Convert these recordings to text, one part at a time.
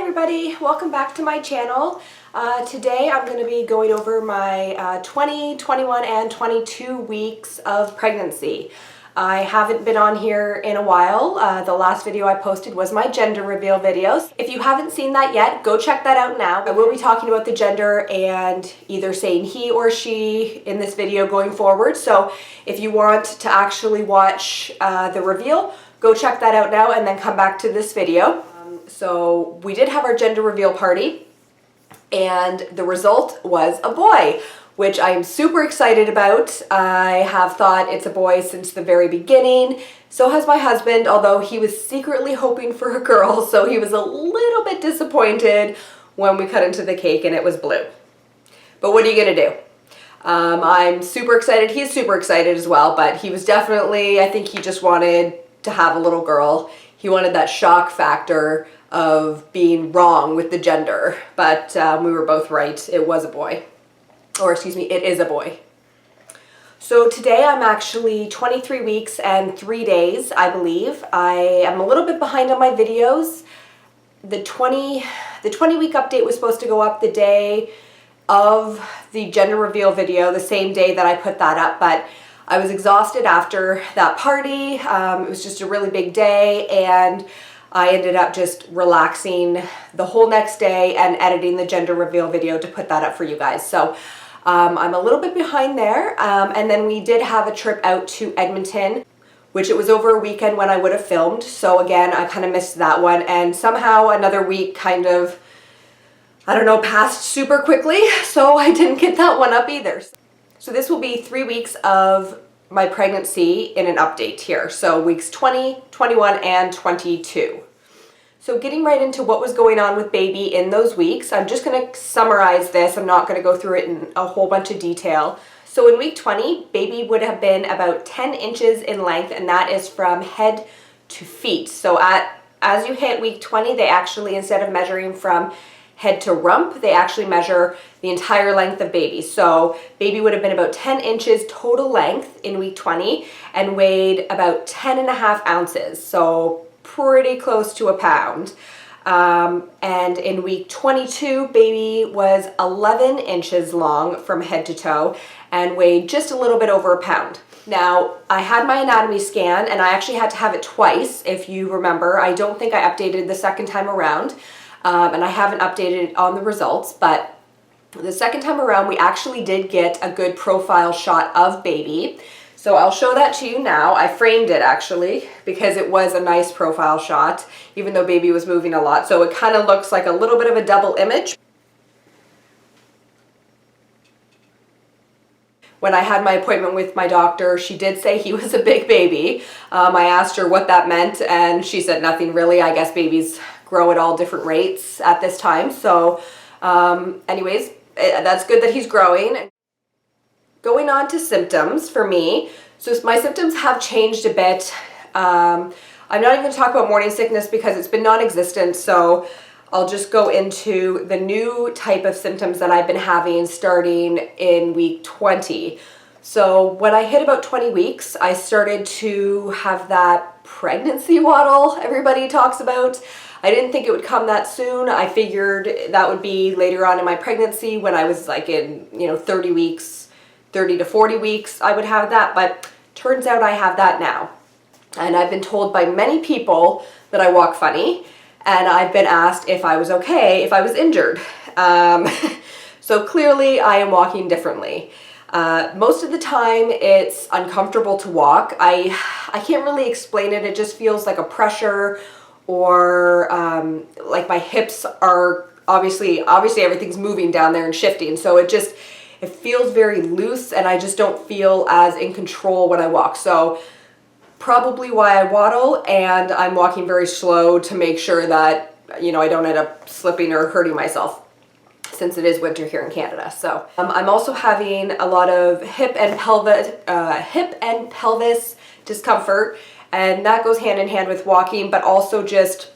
everybody, welcome back to my channel. Today I'm going to be going over my 20, 21, and 22 weeks of pregnancy. I haven't been on here in a while. The last video I posted was my gender reveal videos. If you haven't seen that yet, go check that out now. I will be talking about the gender and either saying he or she in this video going forward. So if you want to actually watch the reveal, go check that out now and then come back to this video. So we did have our gender reveal party and the result was a boy, which I am super excited about. I have thought it's a boy since the very beginning. So has my husband, although he was secretly hoping for a girl, so he was a little bit disappointed when we cut into the cake and it was blue. But what are you gonna do? I'm super excited. He's super excited as well, but he was definitely, I think he just wanted to have a little girl. He wanted that shock factor of being wrong with the gender, but we were both right. It was a boy. Or excuse me, it is a boy. So today I'm actually 23 weeks and 3 days, I believe. I am a little bit behind on my videos. The 20 week update was supposed to go up the day of the gender reveal video, the same day that I put that up, but I was exhausted after that party. It was just a really big day and I ended up just relaxing the whole next day and editing the gender reveal video to put that up for you guys. So I'm a little bit behind there. And then we did have a trip out to Edmonton, which it was over a weekend when I would have filmed. So again, I kind of missed that one. And somehow another week kind of, I don't know, passed super quickly. So I didn't get that one up either. So this will be 3 weeks of my pregnancy in an update here. So weeks 20, 21, and 22. So getting right into what was going on with baby in those weeks, I'm just gonna summarize this. I'm not gonna go through it in a whole bunch of detail. So in week 20, baby would have been about 10 inches in length, and that is from head to feet. So as you hit week 20, they actually, instead of measuring from head to rump, they actually measure the entire length of baby. So baby would have been about 10 inches total length in week 20 and weighed about 10.5 ounces. So pretty close to a pound. And in week 22, baby was 11 inches long from head to toe and weighed just a little bit over a pound. Now, I had my anatomy scan and I actually had to have it twice, if you remember. I don't think I updated the second time around. And I haven't updated on the results, but the second time around we actually did get a good profile shot of baby. So I'll show that to you now. I framed it actually because it was a nice profile shot, even though baby was moving a lot. So it kind of looks like a little bit of a double image. When I had my appointment with my doctor, she did say he was a big baby. I asked her what that meant and she said nothing really. I guess babies grow at all different rates at this time. So anyways, that's good that he's growing. Going on to symptoms for me. So my symptoms have changed a bit. I'm not even going to talk about morning sickness because it's been non-existent. So I'll just go into the new type of symptoms that I've been having starting in week 20. So when I hit about 20 weeks, I started to have that pregnancy waddle everybody talks about. I didn't think it would come that soon. I figured that would be later on in my pregnancy when I was like in, 30 weeks, 30 to 40 weeks, I would have that, but turns out I have that now. And I've been told by many people that I walk funny. And I've been asked if I was okay, if I was injured. So clearly I am walking differently. Most of the time it's uncomfortable to walk. I can't really explain it. It just feels like a pressure or like my hips are obviously everything's moving down there and shifting. So it feels very loose and I just don't feel as in control when I walk. So probably why I waddle, and I'm walking very slow to make sure that, I don't end up slipping or hurting myself since it is winter here in Canada. So I'm also having a lot of hip and pelvis discomfort, and that goes hand in hand with walking, but also just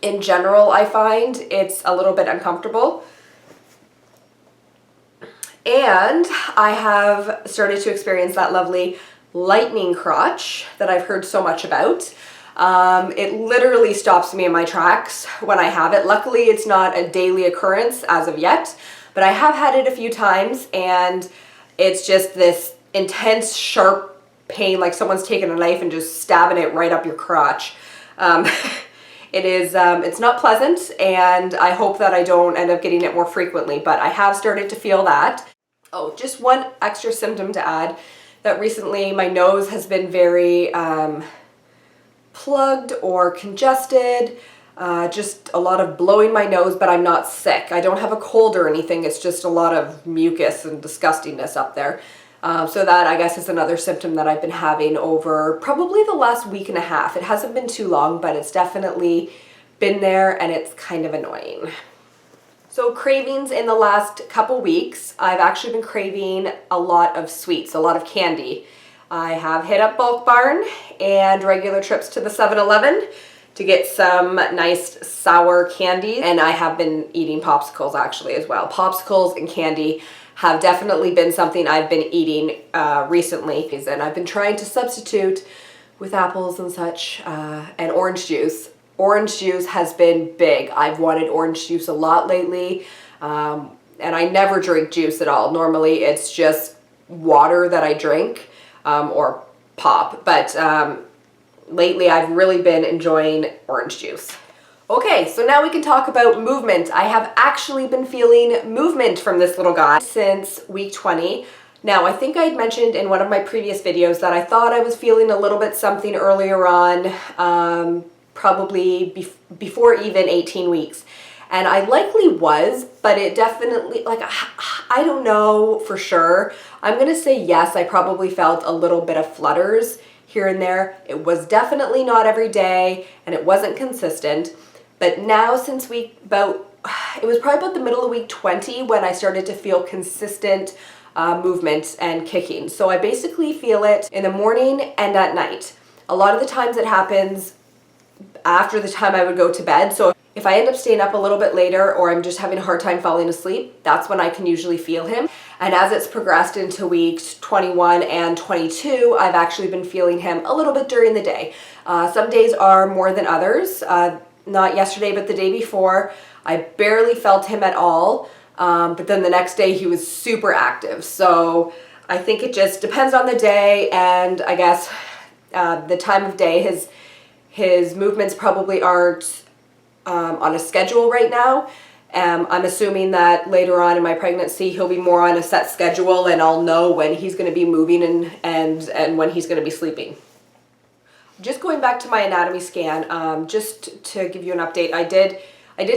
in general, I find it's a little bit uncomfortable. And I have started to experience that lovely lightning crotch that I've heard so much about. It literally stops me in my tracks when I have it. Luckily, it's not a daily occurrence as of yet, but I have had it a few times, and it's just this intense, sharp pain, like someone's taken a knife and just stabbing it right up your crotch. It's not pleasant, and I hope that I don't end up getting it more frequently, but I have started to feel that. Oh, just one extra symptom to add, that recently my nose has been very plugged or congested, just a lot of blowing my nose, but I'm not sick. I don't have a cold or anything, it's just a lot of mucus and disgustingness up there. So that, I guess, is another symptom that I've been having over probably the last week and a half. It hasn't been too long, but it's definitely been there, and it's kind of annoying. So cravings in the last couple weeks, I've actually been craving a lot of sweets, a lot of candy. I have hit up Bulk Barn and regular trips to the 7-Eleven to get some nice sour candy, and I have been eating popsicles actually as well. Popsicles and candy have definitely been something I've been eating recently, and I've been trying to substitute with apples and such, and orange juice. Orange juice has been big. I've wanted orange juice a lot lately, and I never drink juice at all. Normally it's just water that I drink, or pop, but lately I've really been enjoying orange juice. Okay, so now we can talk about movement. I have actually been feeling movement from this little guy since week 20. Now, I think I had mentioned in one of my previous videos that I thought I was feeling a little bit something earlier on, probably before even 18 weeks. And I likely was, but it definitely, like, I don't know for sure. I'm gonna say yes, I probably felt a little bit of flutters here and there. It was definitely not every day, and it wasn't consistent. But now since it was probably about the middle of week 20 when I started to feel consistent movement and kicking. So I basically feel it in the morning and at night. A lot of the times it happens after the time I would go to bed. So if I end up staying up a little bit later, or I'm just having a hard time falling asleep, that's when I can usually feel him. And as it's progressed into weeks 21 and 22, I've actually been feeling him a little bit during the day. Some days are more than others. Not yesterday, but the day before, I barely felt him at all. But then the next day he was super active. So I think it just depends on the day, and I guess the time of day. His movements probably aren't on a schedule right now. I'm assuming that later on in my pregnancy he'll be more on a set schedule, and I'll know when he's going to be moving and when he's going to be sleeping. Just going back to my anatomy scan, just to give you an update, I did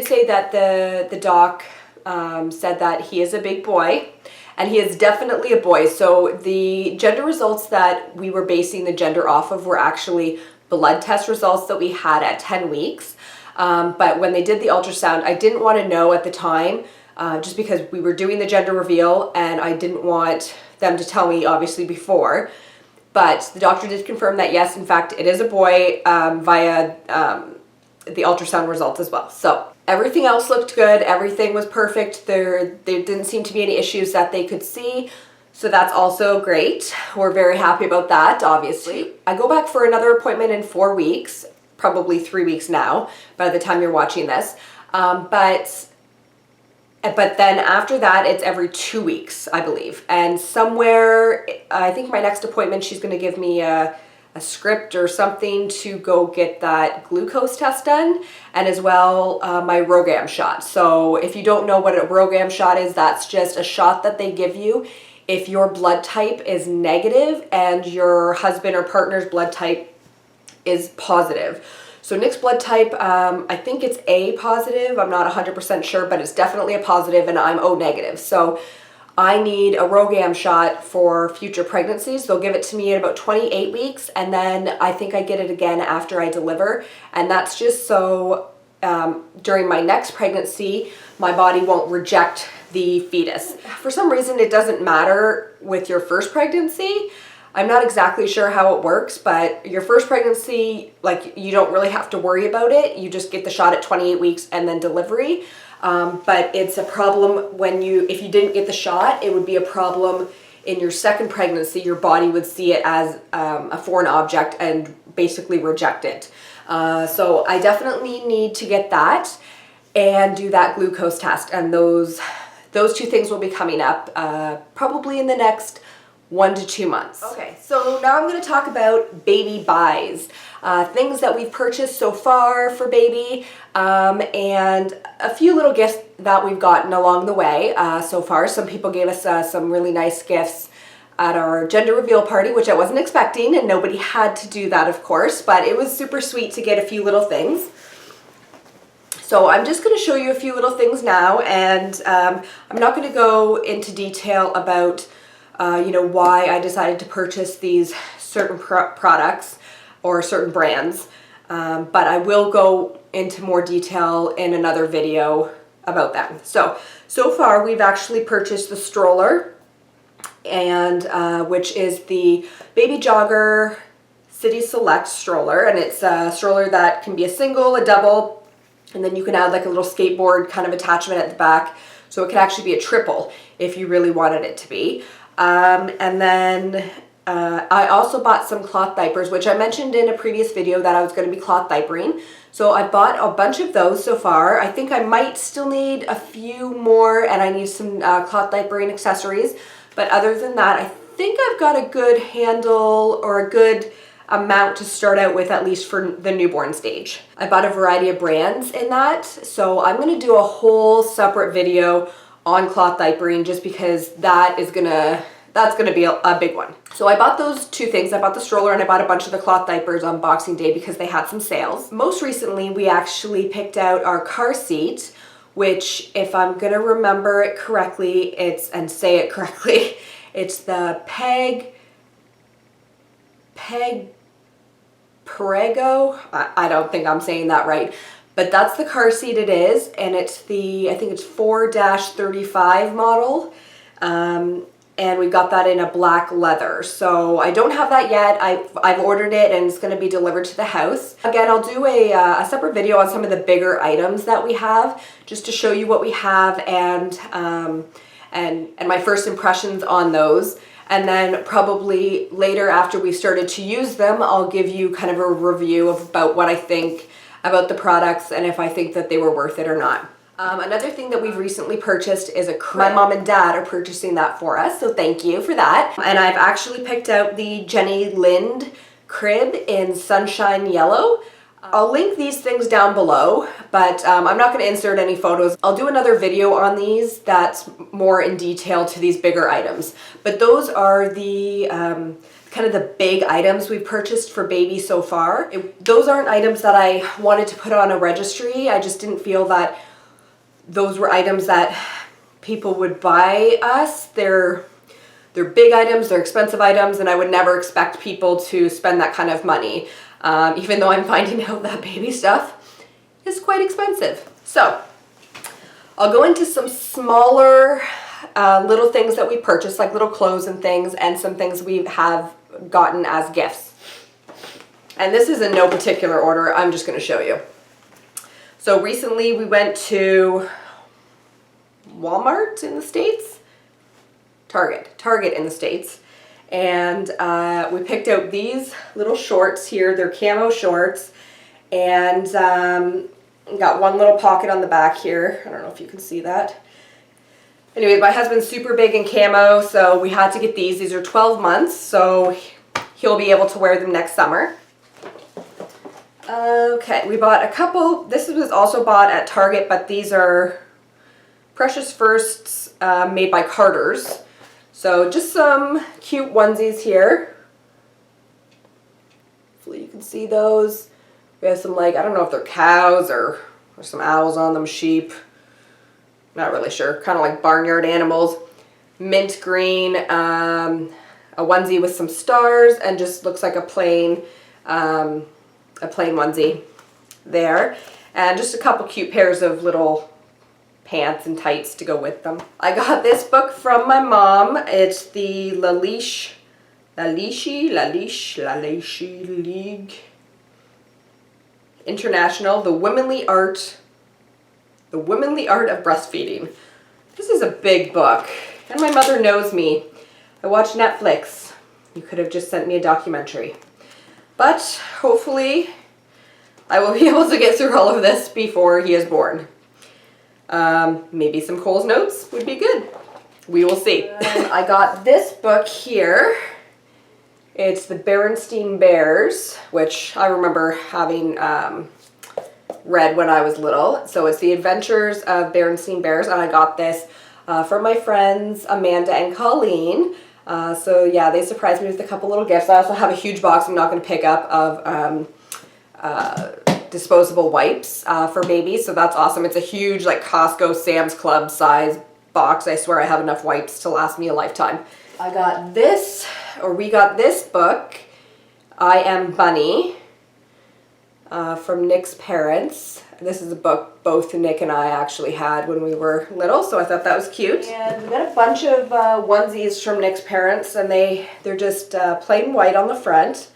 say that the doc said that he is a big boy, and he is definitely a boy. So the gender results that we were basing the gender off of were actually blood test results that we had at 10 weeks. But when they did the ultrasound, I didn't want to know at the time, just because we were doing the gender reveal, and I didn't want them to tell me obviously before. But the doctor did confirm that yes, in fact, it is a boy via the ultrasound results as well. So everything else looked good. Everything was perfect. There didn't seem to be any issues that they could see. So that's also great. We're very happy about that, obviously. I go back for another appointment in 4 weeks, probably 3 weeks now, by the time you're watching this. But then after that, it's every 2 weeks, I believe. And somewhere, I think my next appointment, she's going to give me a script or something to go get that glucose test done, and as well my RhoGAM shot. So if you don't know what a RhoGAM shot is, that's just a shot that they give you if your blood type is negative and your husband or partner's blood type is positive. So Nick's blood type, I think it's A positive. I'm not 100% sure, but it's definitely a positive, and I'm O negative. So I need a RhoGAM shot for future pregnancies. They'll give it to me at about 28 weeks, and then I think I get it again after I deliver. And that's just so during my next pregnancy, my body won't reject the fetus. For some reason, it doesn't matter with your first pregnancy. I'm not exactly sure how it works, but your first pregnancy, like, you don't really have to worry about it. You just get the shot at 28 weeks and then delivery. But it's a problem if you didn't get the shot, it would be a problem in your second pregnancy, your body would see it as a foreign object and basically reject it. So I definitely need to get that and do that glucose test, and those two things will be coming up probably in the next 1 to 2 months. Okay, so now I'm going to talk about baby buys, things that we've purchased so far for baby, and a few little gifts that we've gotten along the way so far. Some people gave us some really nice gifts at our gender reveal party, which I wasn't expecting, and nobody had to do that, of course, but it was super sweet to get a few little things. So I'm just going to show you a few little things now, and I'm not going to go into detail about why I decided to purchase these certain products or certain brands, but I will go into more detail in another video about them. So far we've actually purchased the stroller, and which is the Baby Jogger City Select stroller, and it's a stroller that can be a single, a double, and then you can add like a little skateboard kind of attachment at the back, so it can actually be a triple if you really wanted it to be. And then I also bought some cloth diapers, which I mentioned in a previous video that I was going to be cloth diapering. So I bought a bunch of those so far. I think I might still need a few more, and I need some cloth diapering accessories. But other than that, I think I've got a good handle or a good amount to start out with, at least for the newborn stage. I bought a variety of brands in that, so I'm going to do a whole separate video on cloth diapering, just because that's gonna be a big one. So I bought those two things. I bought the stroller and I bought a bunch of the cloth diapers on Boxing Day because they had some sales. Most recently, we actually picked out our car seat, which, if I'm gonna remember it correctly, and say it correctly, it's the Perego. I don't think I'm saying that right, but that's the car seat it is, and it's I think it's 4-35 model, and we got that in a black leather. So I don't have that yet. I've ordered it, and it's going to be delivered to the house. Again, I'll do a separate video on some of the bigger items that we have, just to show you what we have and my first impressions on those. And then probably later, after we started to use them, I'll give you kind of a review about what I think about the products and if I think that they were worth it or not. Another thing that we've recently purchased is a crib. My mom and dad are purchasing that for us, so thank you for that. And I've actually picked out the Jenny Lind crib in Sunshine Yellow. I'll link these things down below, but I'm not going to insert any photos. I'll do another video on these that's more in detail to these bigger items. But those are the kind of the big items we've purchased for baby so far. Those aren't items that I wanted to put on a registry. I just didn't feel that those were items that people would buy us. They're big items, they're expensive items, and I would never expect people to spend that kind of money. Even though I'm finding out that baby stuff is quite expensive. So I'll go into some smaller little things that we purchased, like little clothes and things, and some things we have gotten as gifts. And this is in no particular order, I'm just going to show you. So recently we went to Walmart in the States, Target in the States, and we picked out these little shorts here. They're camo shorts, and got one little pocket on the back here. I don't know if you can see that. Anyway, my husband's super big in camo, so we had to get these. These are 12 months, so he'll be able to wear them next summer. Okay, we bought a couple. This was also bought at Target, but these are Precious Firsts made by Carter's. So just some cute onesies here. Hopefully you can see those. We have some, like, I don't know if they're cows or some owls on them, sheep. Not really sure. Kind of like barnyard animals. Mint green, a onesie with some stars, and just looks like a plain onesie there. And just a couple cute pairs of little pants and tights to go with them. I got this book from my mom. It's the La Leash League International, the womanly art of breastfeeding. This is a big book, and my mother knows me. I watch Netflix. You could have just sent me a documentary. But hopefully I will be able to get through all of this before he is born. Maybe some Cole's Notes would be good. We will see. I got this book here. It's the Berenstain Bears, which I remember having read when I was little. So it's the Adventures of Berenstain Bears, and I got this from my friends Amanda and Colleen. So yeah, they surprised me with a couple little gifts. I also have a huge box I'm not going to pick up of disposable wipes for babies. So that's awesome. It's a huge like Costco, Sam's Club size box. I swear I have enough wipes to last me a lifetime. I got this, or we got this book, I Am Bunny, from Nick's parents. This is a book both Nick and I actually had when we were little, so I thought that was cute. And we got a bunch of onesies from Nick's parents, and they're just plain white on the front,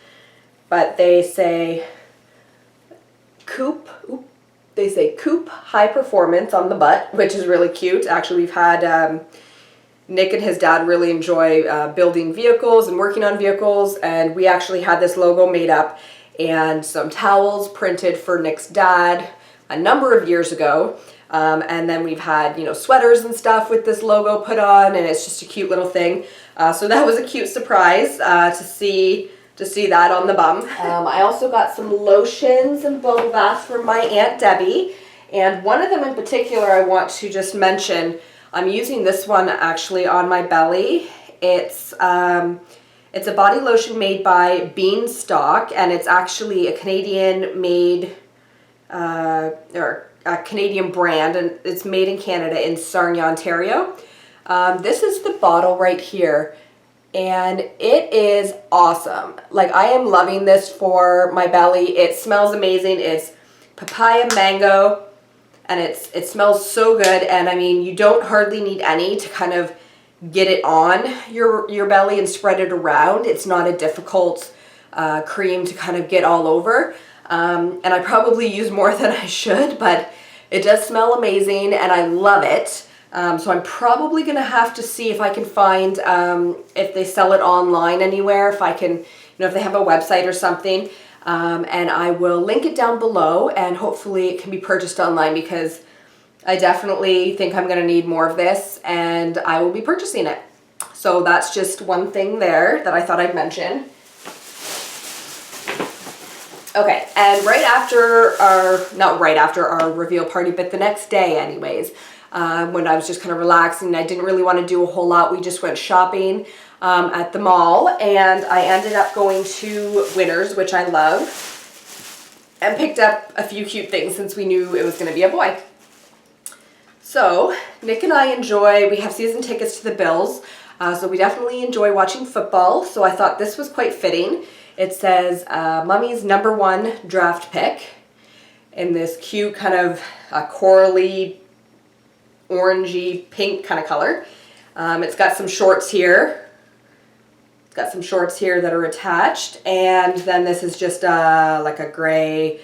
but they say Coop High Performance on the butt, which is really cute. Actually, we've had Nick and his dad really enjoy building vehicles and working on vehicles, and we actually had this logo made up and some towels printed for Nick's dad a number of years ago. And then we've had, you know, sweaters and stuff with this logo put on, and it's just a cute little thing. So that was a cute surprise to see that on the bum. I also got some lotions and bubble baths from my Aunt Debbie, and one of them in particular I want to just mention. I'm using this one actually on my belly. It's a body lotion made by BeanStock, and it's actually a Canadian made or a Canadian brand, and it's made in Canada in Sarnia, Ontario. This is the bottle right here, and it is awesome. Like, I am loving this for my belly. It smells amazing. It's papaya mango, and it smells so good. And I mean, you don't hardly need any to kind of get it on your belly and spread it around. It's not a difficult cream to kind of get all over. And I probably use more than I should, but it does smell amazing and I love it. So I'm probably going to have to see if I can find if they sell it online anywhere, if I can, you know, if they have a website or something. And I will link it down below, and hopefully it can be purchased online, because I definitely think I'm going to need more of this, and I will be purchasing it. So that's just one thing there that I thought I'd mention. Okay, and not right after our reveal party, but the next day anyways, when I was just kind of relaxing, I didn't really want to do a whole lot. We just went shopping at the mall, and I ended up going to Winners, which I love, and picked up a few cute things since we knew it was going to be a boy. So Nick and I we have season tickets to the Bills, so we definitely enjoy watching football, so I thought this was quite fitting. It says Mummy's #1 draft pick in this cute kind of corally, orangey, pink kind of color. It's got some shorts here. It's got some shorts here that are attached, and then this is just like a gray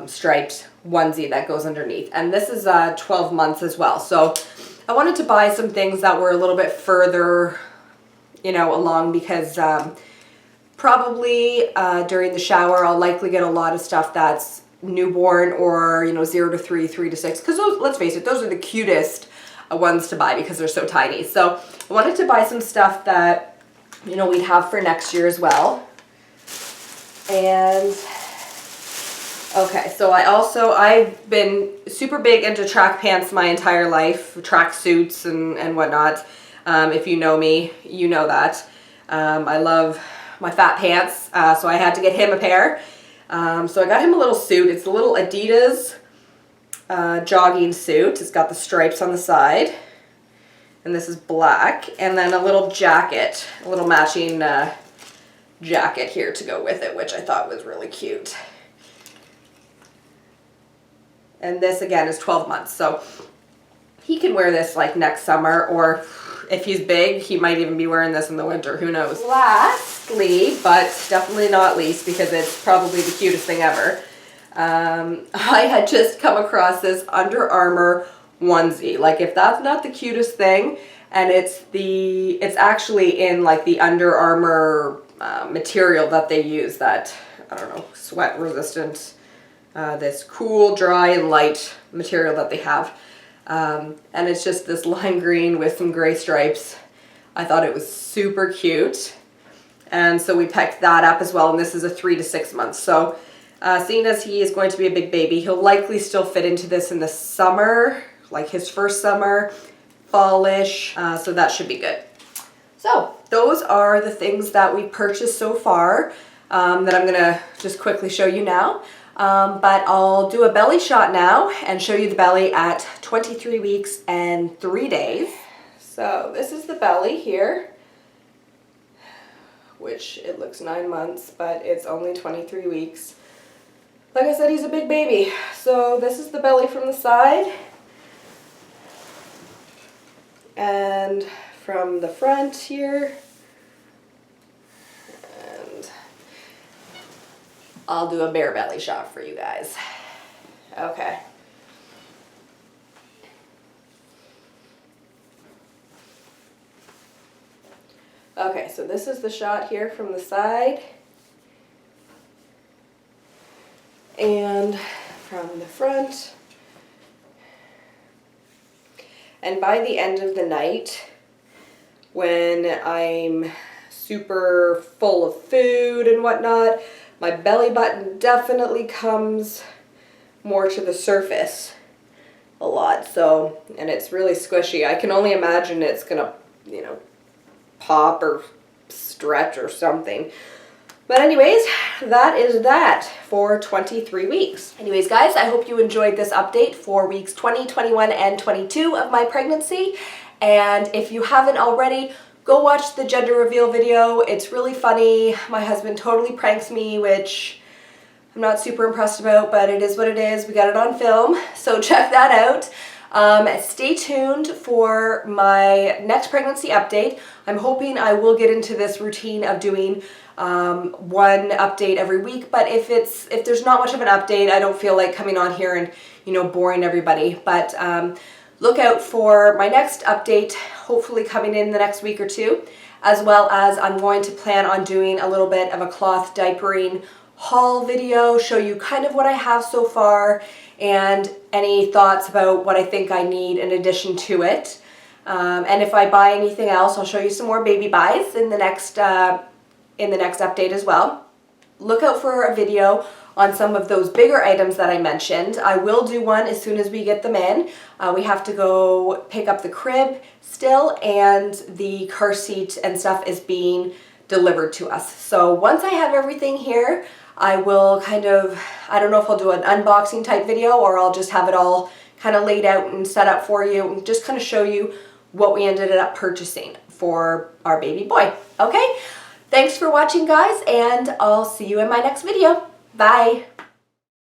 striped onesie that goes underneath. And this is 12 months as well. So I wanted to buy some things that were a little bit further, you know, along, because probably during the shower I'll likely get a lot of stuff that's newborn, or, you know, 0 to 3, 3 to 6, because those, let's face it, those are the cutest ones to buy because they're so tiny. So I wanted to buy some stuff that, you know, we'd have for next year as well. And okay, so I've been super big into track pants my entire life, track suits and whatnot. If you know me, you know that. I love my fat pants, so I had to get him a pair. So I got him a little suit. It's a little Adidas jogging suit. It's got the stripes on the side, and this is black, and then a little jacket, a little matching jacket here to go with it, which I thought was really cute. And this again is 12 months, so he can wear this like next summer, or if he's big, he might even be wearing this in the winter, who knows. Lastly, but definitely not least, because it's probably the cutest thing ever, I had just come across this Under Armour onesie. Like, if that's not the cutest thing, and it's actually in like the Under Armour material that they use, that, I don't know, sweat resistant, this cool, dry, and light material that they have. And it's just this lime green with some gray stripes. I thought it was super cute. And so we picked that up as well, and this is a 3 to 6 months. So seeing as he is going to be a big baby, he'll likely still fit into this in the summer, like his first summer, fallish, so that should be good. So those are the things that we purchased so far that I'm gonna just quickly show you now. But I'll do a belly shot now and show you the belly at 23 weeks and 3 days. So this is the belly here, which it looks 9 months, but it's only 23 weeks. Like I said, he's a big baby. So this is the belly from the side. And from the front here. And I'll do a bare belly shot for you guys. Okay. Okay, so this is the shot here from the side. And from the front. And by the end of the night, when I'm super full of food and whatnot, my belly button definitely comes more to the surface a lot. So, and it's really squishy. I can only imagine it's gonna, you know, pop or stretch or something. But anyways, that is that for 23 weeks. Anyways, guys, I hope you enjoyed this update for weeks 20, 21, and 22 of my pregnancy. And if you haven't already, go watch the gender reveal video. It's really funny. My husband totally pranks me, which I'm not super impressed about, but it is what it is. We got it on film, so check that out. Stay tuned for my next pregnancy update. I'm hoping I will get into this routine of doing one update every week, but if there's not much of an update, I don't feel like coming on here and, you know, boring everybody. But look out for my next update, hopefully coming in the next week or two, as well as I'm going to plan on doing a little bit of a cloth diapering haul video, show you kind of what I have so far and any thoughts about what I think I need in addition to it. And if I buy anything else, I'll show you some more baby buys in the next update as well. Look out for a video on some of those bigger items that I mentioned. I will do one as soon as we get them in. We have to go pick up the crib still, and the car seat and stuff is being delivered to us. So once I have everything here, I will kind of, I don't know if I'll do an unboxing type video or I'll just have it all kind of laid out and set up for you and just kind of show you what we ended up purchasing for our baby boy. Okay? Thanks for watching, guys, and I'll see you in my next video. Bye!